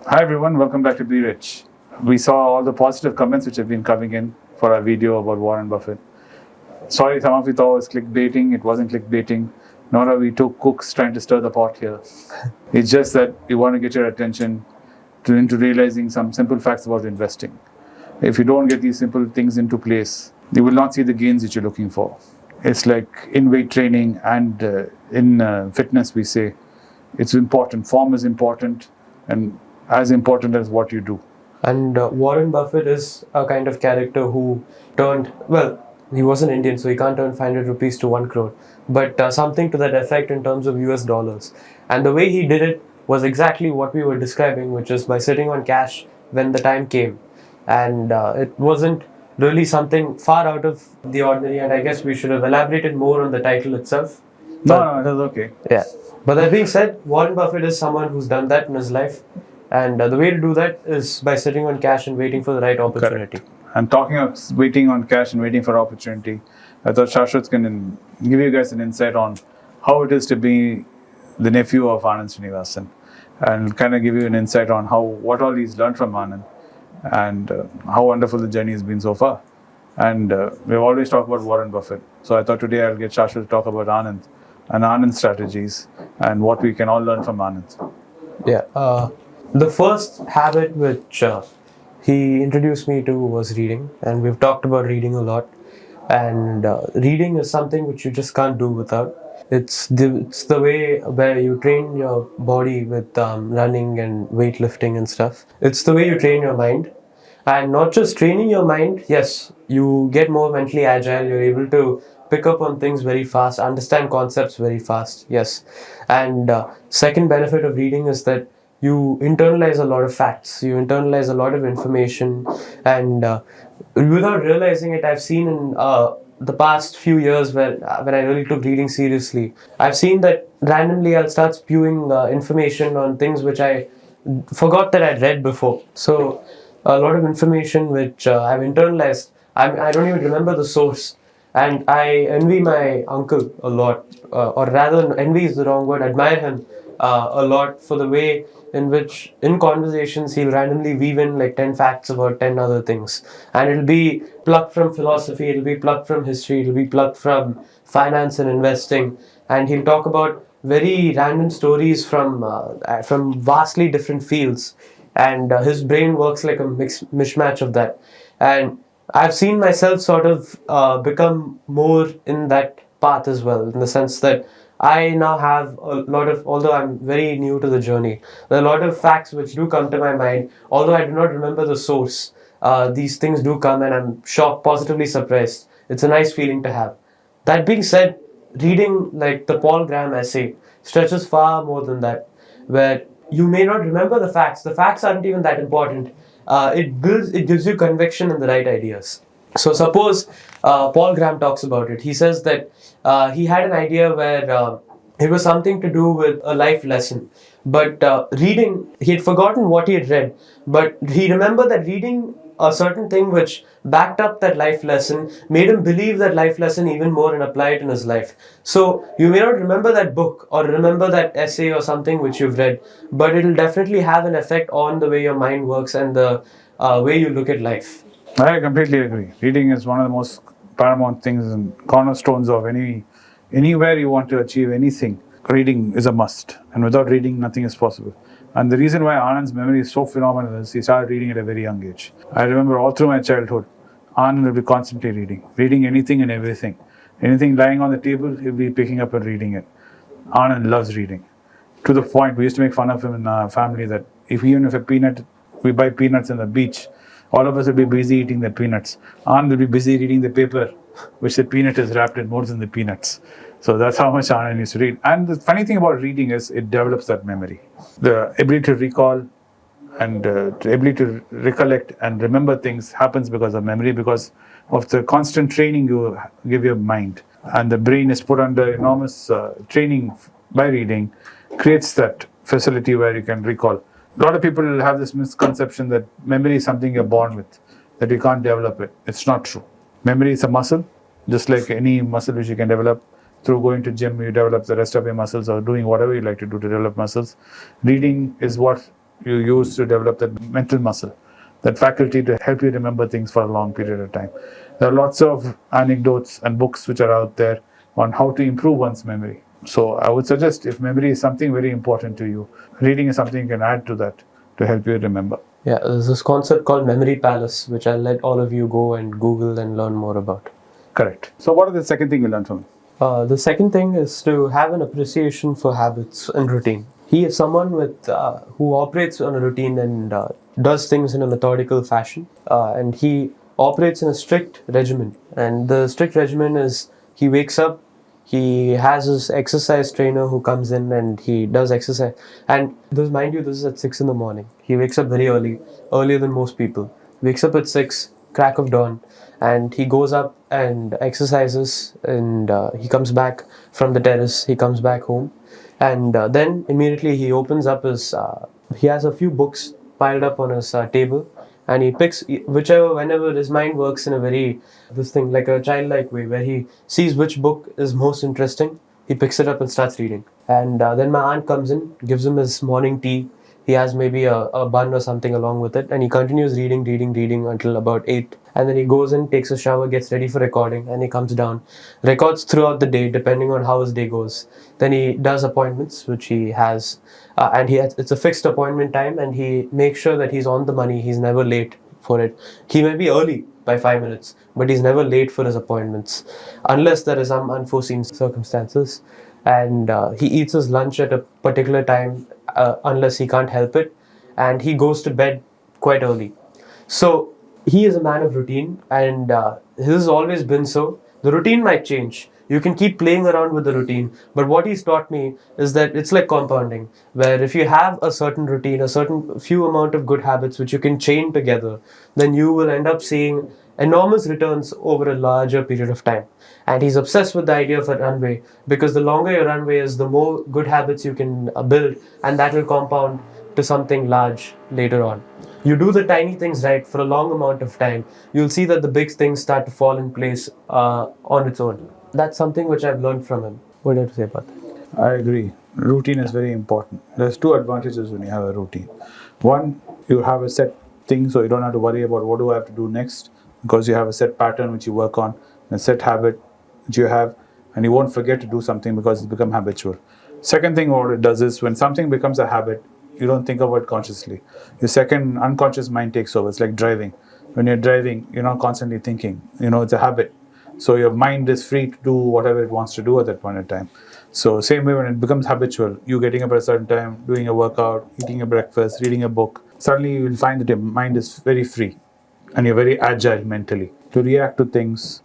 Hi everyone, welcome back to Be Rich. We saw all the positive comments which have been coming in for our video about Warren Buffett. Sorry, some of you thought it was clickbaiting. It wasn't clickbaiting. Nor are we two cooks trying to stir the pot here. It's just that we want to get your attention into realizing some simple facts about investing. If you don't get these simple things into place, you will not see the gains that you're looking for. It's like in weight training and in fitness, we say it's important. Form is important and as important as what you do. And Warren Buffett is a kind of character who he was an Indian, so he can't turn 500 rupees to 1 crore, but something to that effect in terms of US dollars. And the way he did it was exactly what we were describing, which is by sitting on cash when the time came. And it wasn't really something far out of the ordinary, and I guess we should have elaborated more on the title itself. No, it was okay. Yeah. But that being said, Warren Buffett is someone who's done that in his life. And the way to do that is by sitting on cash and waiting for the right opportunity. Correct. And talking of waiting on cash and waiting for opportunity, I thought Sashwath can give you guys an insight on how it is to be the nephew of Anand Srinivasan and kind of give you an insight on what all he's learned from Anand and how wonderful the journey has been so far. And we've always talked about Warren Buffett. So I thought today I'll get Sashwath to talk about Anand and Anand's strategies and what we can all learn from Anand. Yeah. The first habit which he introduced me to was reading, and we've talked about reading a lot. And reading is something which you just can't do without. It's the way where you train your body with running and weightlifting and stuff. It's the way you train your mind, and not just training your mind. Yes, you get more mentally agile. You're able to pick up on things very fast, understand concepts very fast. Yes, and second benefit of reading is that you internalize a lot of facts, you internalize a lot of information, and without realizing it, I've seen in the past few years when I really took reading seriously, I've seen that randomly I'll start spewing information on things which I forgot that I'd read before. So a lot of information which I've internalized, I don't even remember the source. And I envy my uncle a lot, or rather, envy is the wrong word, admire him a lot for the way in which, in conversations, he'll randomly weave in like 10 facts about 10 other things. And it'll be plucked from philosophy, it'll be plucked from history, it'll be plucked from finance and investing. And he'll talk about very random stories from vastly different fields. And his brain works like a mishmatch of that. And I've seen myself sort of become more in that path as well, in the sense that I now have a lot of, although I'm very new to the journey, there are a lot of facts which do come to my mind, although I do not remember the source. These things do come and I'm shocked, positively surprised. It's a nice feeling to have. That being said, reading like the Paul Graham essay stretches far more than that, where you may not remember the facts. The facts aren't even that important. It gives you conviction in the right ideas. So suppose Paul Graham talks about it. He says that he had an idea where it was something to do with a life lesson. But reading, he had forgotten what he had read, but he remembered that reading a certain thing which backed up that life lesson made him believe that life lesson even more and apply it in his life. So you may not remember that book or remember that essay or something which you've read, but it'll definitely have an effect on the way your mind works and the way you look at life. I completely agree. Reading is one of the most paramount things and cornerstones of anywhere you want to achieve anything. Reading is a must, and without reading, nothing is possible. And the reason why Anand's memory is so phenomenal is he started reading at a very young age. I remember all through my childhood, Anand would be constantly reading anything and everything. Anything lying on the table, he'll be picking up and reading it. Anand loves reading. To the point, we used to make fun of him in our family that even if we buy peanuts on the beach, all of us will be busy eating the peanuts. Anand will be busy reading the paper, which the peanut is wrapped in more than the peanuts. So that's how much Anand used to read. And the funny thing about reading is it develops that memory. The ability to recall and the ability to recollect and remember things happens because of memory, because of the constant training you give your mind. And the brain is put under enormous training by reading, creates that facility where you can recall. A lot of people have this misconception that memory is something you're born with, that you can't develop it. It's not true. Memory is a muscle, just like any muscle which you can develop. Through going to gym, you develop the rest of your muscles or doing whatever you like to do to develop muscles. Reading is what you use to develop that mental muscle, that faculty to help you remember things for a long period of time. There are lots of anecdotes and books which are out there on how to improve one's memory. So I would suggest, if memory is something very important to you, reading is something you can add to that to help you remember. Yeah, there's this concept called memory palace, which I'll let all of you go and Google and learn more about. Correct. So what is the second thing you learned from him? The second thing is to have an appreciation for habits and routine. He is someone who operates on a routine and does things in a methodical fashion, and he operates in a strict regimen. And the strict regimen is he wakes up, he has his exercise trainer who comes in and he does exercise. And this, mind you, this is at 6 in the morning. He wakes up very early, earlier than most people. Wakes up at 6, crack of dawn, and he goes up and exercises, and he comes back from the terrace, he comes back home, and then immediately he opens up his he has a few books piled up on his table, and he picks whenever his mind works in a very this thing like a childlike way, where he sees which book is most interesting, he picks it up and starts reading. And then my aunt comes in, gives him his morning tea. He has maybe a bun or something along with it, and he continues reading until about 8. And then he goes in, takes a shower, gets ready for recording, and he comes down, records throughout the day depending on how his day goes. Then he does appointments, which he has, and it's a fixed appointment time, and he makes sure that he's on the money. He's never late for it. He may be early by 5 minutes, but he's never late for his appointments, unless there is some unforeseen circumstances. And he eats his lunch at a particular time, unless he can't help it, and he goes to bed quite early. So he is a man of routine, and this has always been so. The routine might change. You can keep playing around with the routine, but what he's taught me is that it's like compounding, where if you have a certain routine, a certain few amount of good habits which you can chain together, then you will end up seeing enormous returns over a larger period of time. And he's obsessed with the idea of a runway, because the longer your runway is, the more good habits you can build, and that will compound to something large later on. You do the tiny things right for a long amount of time, you'll see that the big things start to fall in place on its own. That's something which I've learned from him. What do you have to say about that? I agree. Routine is very important. There's two advantages when you have a routine. One, you have a set thing, so you don't have to worry about what do I have to do next, because you have a set pattern which you work on, a set habit which you have, and you won't forget to do something because it's become habitual. Second thing what it does is, when something becomes a habit, you don't think about it consciously. Your second unconscious mind takes over. It's like driving. When you're driving, you're not constantly thinking. It's a habit. So your mind is free to do whatever it wants to do at that point in time. So same way, when it becomes habitual, you getting up at a certain time, doing a workout, eating a breakfast, reading a book, suddenly you will find that your mind is very free and you're very agile mentally to react to things,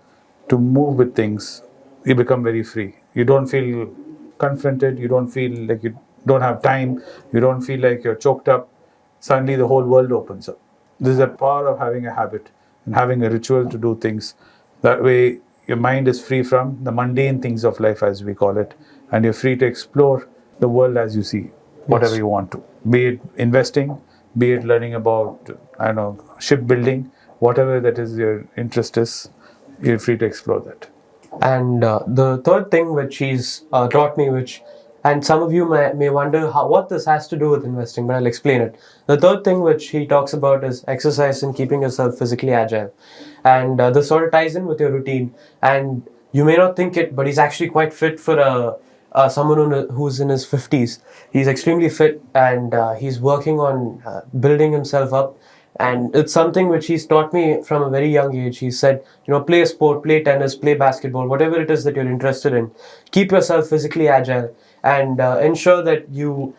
to move with things. You become very free. You don't feel confronted. You don't feel like you don't have time. You don't feel like you're choked up. Suddenly the whole world opens up. This is the power of having a habit and having a ritual to do things. That way your mind is free from the mundane things of life, as we call it, and you're free to explore the world as you see, whatever you want to. Be it investing, be it learning about, shipbuilding, whatever that is your interest is, you're free to explore that. And the third thing which he's taught me, and some of you may wonder what this has to do with investing, but I'll explain it. The third thing which he talks about is exercise and keeping yourself physically agile. And this sort of ties in with your routine. And you may not think it, but he's actually quite fit for someone who's in his 50s. He's extremely fit, and he's working on building himself up. And it's something which he's taught me from a very young age. He said, play a sport, play tennis, play basketball, whatever it is that you're interested in. Keep yourself physically agile, and ensure that you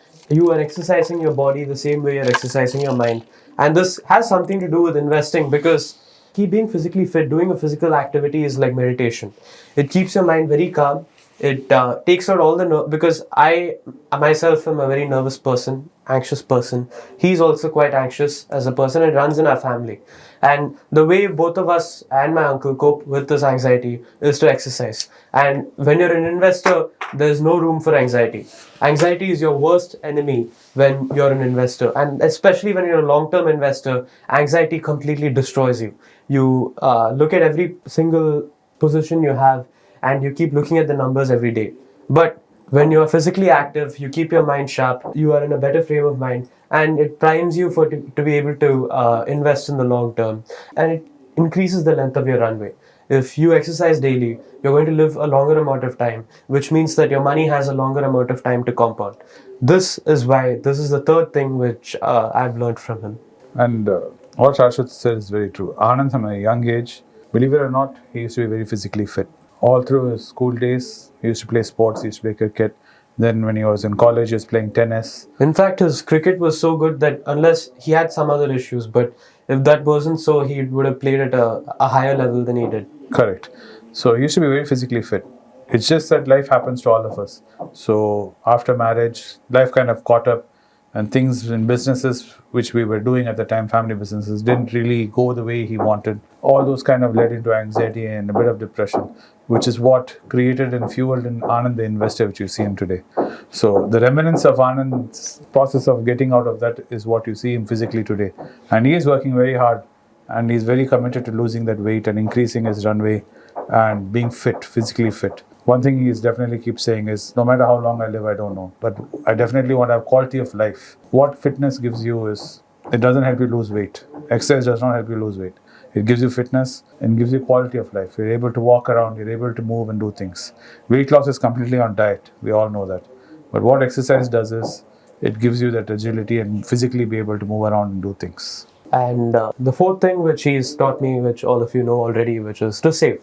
are exercising your body the same way you're exercising your mind. And this has something to do with investing, because being physically fit, doing a physical activity is like meditation. It keeps your mind very calm. It takes out all the because I myself am a very nervous person, anxious person. He's also quite anxious as a person. It runs in our family. And the way both of us and my uncle cope with this anxiety is to exercise. And when you're an investor, there's no room for anxiety. Anxiety is your worst enemy when you're an investor. And especially when you're a long-term investor, anxiety completely destroys you. You look at every single position you have, and you keep looking at the numbers every day. But when you're physically active, you keep your mind sharp, you are in a better frame of mind, and it primes you to be able to invest in the long term, and it increases the length of your runway. If you exercise daily, you're going to live a longer amount of time, which means that your money has a longer amount of time to compound. This is the third thing which I've learned from him. And what Sashwath said is very true. Anand, from a young age, believe it or not, he used to be very physically fit. All through his school days, he used to play sports, he used to play cricket. Then when he was in college, he was playing tennis. In fact, his cricket was so good that unless he had some other issues, but if that wasn't so, he would have played at a higher level than he did. Correct. So he used to be very physically fit. It's just that life happens to all of us. So after marriage, life kind of caught up, and things in businesses which we were doing at the time, family businesses, didn't really go the way he wanted. All those kind of led into anxiety and a bit of depression, which is what created and fueled in Anand the investor, which you see him today. So the remnants of Anand's process of getting out of that is what you see him physically today. And he is working very hard, and he's very committed to losing that weight and increasing his runway and being fit, physically fit. One thing he is definitely keeps saying is, no matter how long I live, I don't know, but I definitely want to have quality of life. What fitness gives you is, it doesn't help you lose weight. Exercise does not help you lose weight. It gives you fitness and gives you quality of life. You're able to walk around, you're able to move and do things. Weight loss is completely on diet. We all know that. But what exercise does is, it gives you that agility and physically be able to move around and do things. And the fourth thing which he's taught me, which all of you know already, which is to save.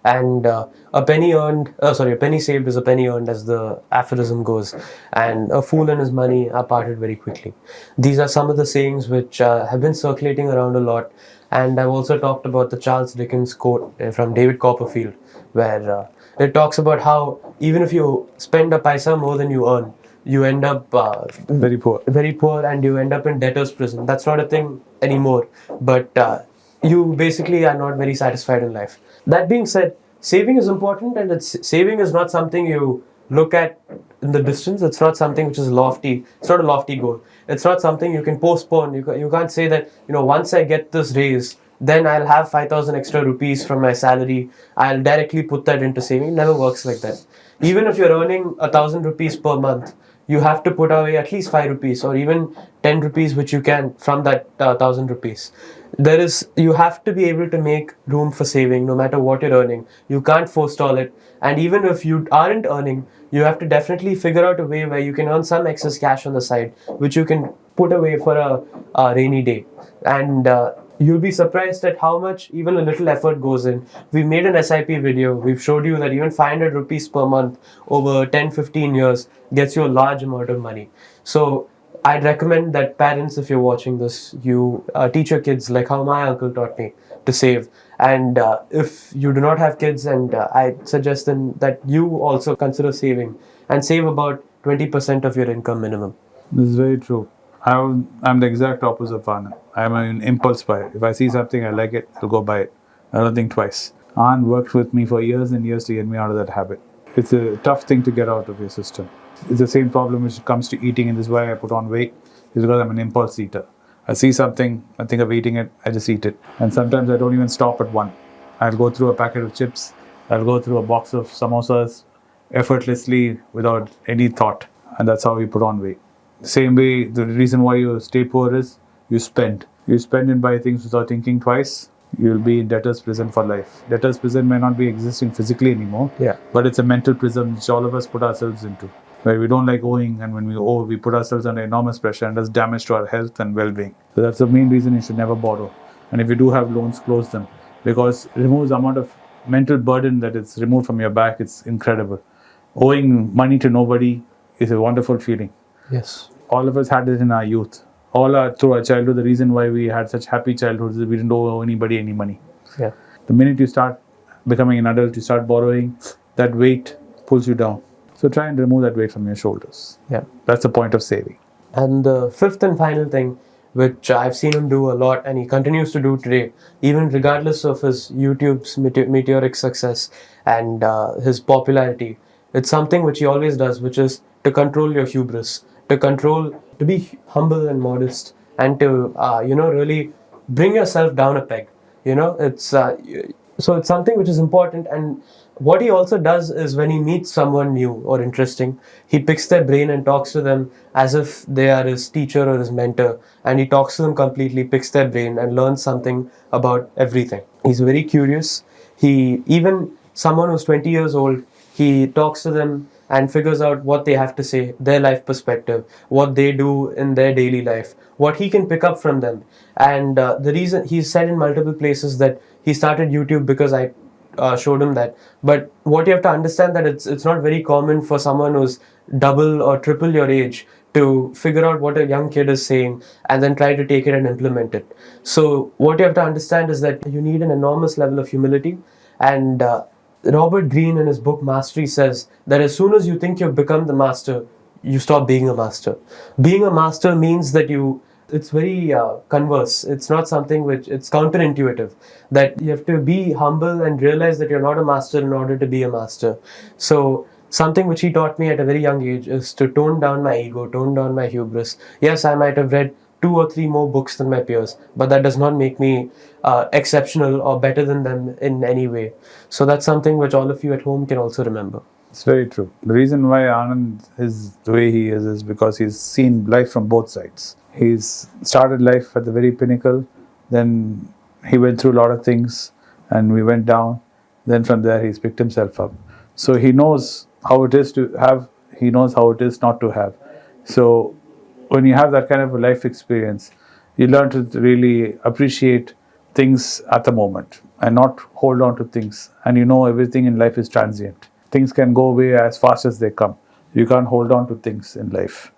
And a penny saved is a penny earned, as the aphorism goes. And a fool and his money are parted very quickly. These are some of the sayings which have been circulating around a lot. And I've also talked about the Charles Dickens quote from David Copperfield, where it talks about how even if you spend a paisa more than you earn, you end up Very poor. very poor, and you end up in debtor's prison. That's not a thing anymore, but you basically are not very satisfied in life. That being said, saving is important, and saving is not something you look at in the distance. It's not something which is lofty. It's not a lofty goal. It's not something you can postpone. You can't say that, once I get this raise, then I'll have 5,000 extra rupees from my salary, I'll directly put that into saving. It never works like that. Even if you're earning 1,000 rupees per month, you have to put away at least 5 rupees or even 10 rupees, which you can from that 1,000 rupees. You have to be able to make room for saving no matter what you're earning. You can't forestall it. And even if you aren't earning, you have to definitely figure out a way where you can earn some excess cash on the side, which you can put away for a rainy day. And you'll be surprised at how much even a little effort goes in. We made an SIP video. We've showed you that even 500 rupees per month over 10-15 years gets you a large amount of money. So I'd recommend that parents, if you're watching this, you teach your kids like how my uncle taught me to save. And if you do not have kids, and I suggest then that you also consider saving and save about 20% of your income minimum. This is very true. I'm the exact opposite of Anand. I'm an impulse buyer. If I see something, I like it, I'll go buy it. I don't think twice. Anand worked with me for years and years to get me out of that habit. It's a tough thing to get out of your system. It's the same problem which comes to eating, and this is why I put on weight, is because I'm an impulse eater. I see something, I think of eating it, I just eat it. And sometimes I don't even stop at one. I'll go through a packet of chips, I'll go through a box of samosas effortlessly without any thought. And that's how we put on weight. Same way, the reason why you stay poor is you spend. You spend and buy things without thinking twice, you'll be in debtor's prison for life. Debtor's prison may not be existing physically anymore, but it's a mental prison which all of us put ourselves into, where we don't like owing, and when we owe, we put ourselves under enormous pressure and does damage to our health and well-being. So that's the main reason you should never borrow. And if you do have loans, close them, because it removes the amount of mental burden that is removed from your back. It's incredible. Owing money to nobody is a wonderful feeling. Yes. All of us had it in our youth. Through our childhood, the reason why we had such happy childhoods is we didn't owe anybody any money. Yeah. The minute you start becoming an adult, you start borrowing, that weight pulls you down. So try and remove that weight from your shoulders. Yeah. That's the point of saving. And the fifth and final thing, which I've seen him do a lot and he continues to do today, even regardless of his YouTube's meteoric success and his popularity, it's something which he always does, which is to control your hubris, to be humble and modest, and to really bring yourself down a peg. It's So it's something which is important. And what he also does is when he meets someone new or interesting, he picks their brain and talks to them as if they are his teacher or his mentor. And he talks to them completely, picks their brain, and learns something about everything. He's very curious. He, even someone who's 20 years old, he talks to them and figures out what they have to say, their life perspective, what they do in their daily life, what he can pick up from them. And the reason he's said in multiple places that he started YouTube because I showed him that. But what you have to understand that it's not very common for someone who's double or triple your age to figure out what a young kid is saying and then try to take it and implement it. So what you have to understand is that you need an enormous level of humility. And Robert Greene in his book Mastery says that as soon as you think you've become the master, you stop being a master. Being a master means that it's very converse. It's not something which, it's counterintuitive, that you have to be humble and realize that you're not a master in order to be a master. So something which he taught me at a very young age is to tone down my ego, tone down my hubris. Yes, I might have read 2 or 3 more books than my peers, but that does not make me exceptional or better than them in any way. So that's something which all of you at home can also remember. It's very true. The reason why Anand is the way he is because he's seen life from both sides. He's started life at the very pinnacle, then he went through a lot of things and we went down. Then from there he's picked himself up. So he knows how it is to have, he knows how it is not to have. So when you have that kind of a life experience, you learn to really appreciate things at the moment and not hold on to things. And you know everything in life is transient. Things can go away as fast as they come. You can't hold on to things in life.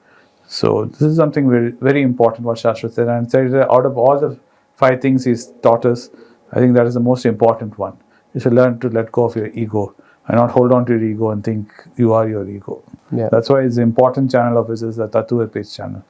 So this is something very, very important what Sashwath said. And said that out of all the 5 things he's taught us, I think that is the most important one. You should learn to let go of your ego and not hold on to your ego and think you are your ego. Yeah. That's why it's an important channel of his is the Tattva page channel.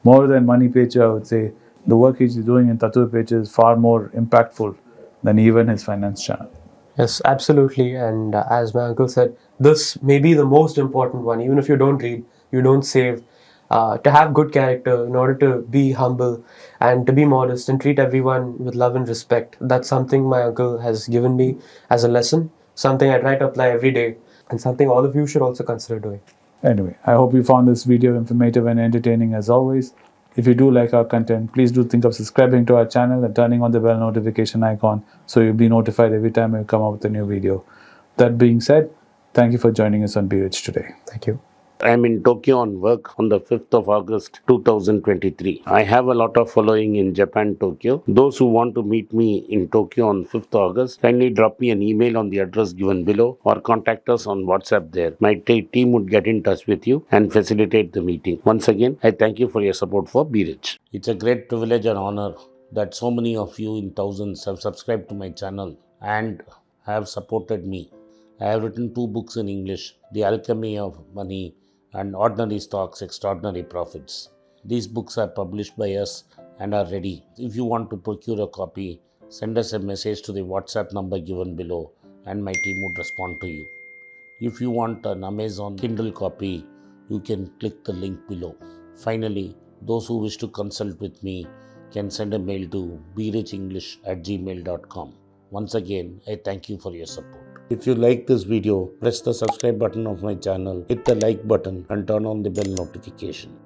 More than money page, I would say the work he's doing in Tattva page is far more impactful than even his finance channel. Yes, absolutely. And as my uncle said, this may be the most important one. Even if you don't read, you don't save, to have good character, in order to be humble and to be modest and treat everyone with love and respect. That's something my uncle has given me as a lesson, something I try to apply every day, and something all of you should also consider doing. Anyway, I hope you found this video informative and entertaining as always. If you do like our content, please do think of subscribing to our channel and turning on the bell notification icon so you'll be notified every time we come up with a new video. That being said, thank you for joining us on Be Rich today. Thank you. I'm in Tokyo on work on the 5th of August 2023. I have a lot of following in Japan, Tokyo. Those who want to meet me in Tokyo on 5th August, kindly drop me an email on the address given below or contact us on WhatsApp there. My team would get in touch with you and facilitate the meeting. Once again, I thank you for your support for Be Rich. It's a great privilege and honor that so many of you in thousands have subscribed to my channel and have supported me. I have written 2 books in English, The Alchemy of Money and Ordinary Stocks, Extraordinary Profits. These books are published by us and are ready. If you want to procure a copy, send us a message to the WhatsApp number given below and my team would respond to you. If you want an Amazon Kindle copy, you can click the link below. Finally, those who wish to consult with me can send a mail to berichenglish@gmail.com. Once again, I thank you for your support. If you like this video, press the subscribe button of my channel, hit the like button and turn on the bell notification.